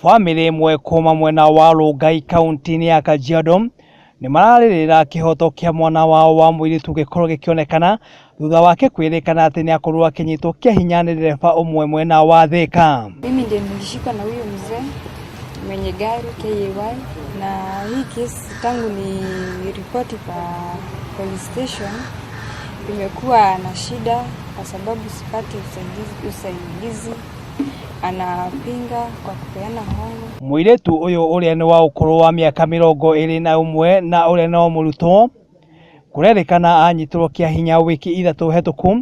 Family imwe kuma mwena wa Rongai kaunti ya Kihoto ni mararĩrĩra kĩhoto kĩa mwana wao wa Muiritu gĩkorwo gĩkĩonekana thutha wake kwĩrĩkana atĩ nĩ akorwo akinyitwo kĩa hinya nĩ dereva umwe mwena wa Thika. Mimi ndiye nilishika na huyo mzee mwenye gari KY, na hii kesi tangu ni ripoti kwa police station imekuwa na shida kwa sababu sipati usaidizi. Anapinga kwa kupeana hongo. Muiritu uyu uria ni wa ukuru wa miaka 21 na uria no murutwo kurerikana anyitirwo kia hinya wiki ithatu hetuku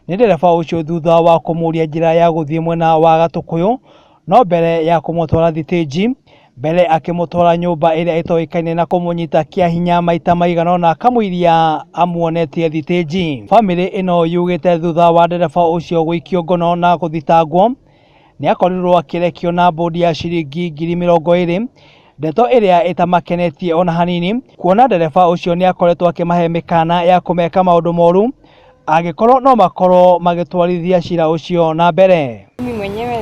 ni dereva ucio thutha wa kumuria njira ya guthie mwena wa Gatukuyu, no mbere ya kumutwara thitĩnji mbere akimutwara nyumba iria itoikaine na kumunyita kia hinya maita maigana na kamuiria amuonetie thitĩnji. Family ino yugite thutha wa dereva ucio gwikio ngono na kuthitangwo ni akorirwo akirekio na bodi ya ciringi 20,000, ndeto iria itamakenetie ona hanini, kuona dereva ucio ni akoretwo akimahe mikana ya kumeka maundu moru agikorwo no makorwo magitwarithia cira ucio na mbere. Mimi mwenyewe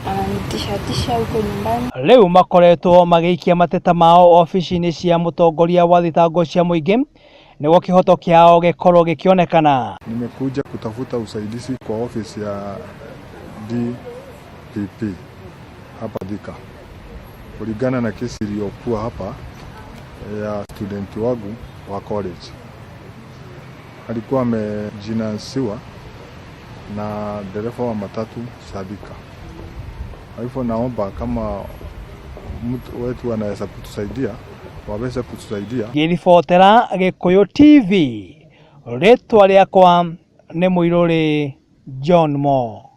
ananitisha huko nyumbani. Leo makoretwo magiikia mateta mao ofisi-ini cia mutongoria wa thitango cia muingi niguo kihoto kiao gikorwo gikionekana. Nimekuja kutafuta usaidizi kwa ofisi ya DPP hapa Thika kulingana na kesi iliyokuwa hapa ya student wangu wa college. Alikuwa amejinasiwa na dereva wa matatu Sadika. Hivyo naomba kama mtu wetu anaweza kutusaidia, waweze kutusaidia. Gĩribotera Gĩkũyũ TV, rĩtwa rĩakwa nĩ Muiruri John Mo.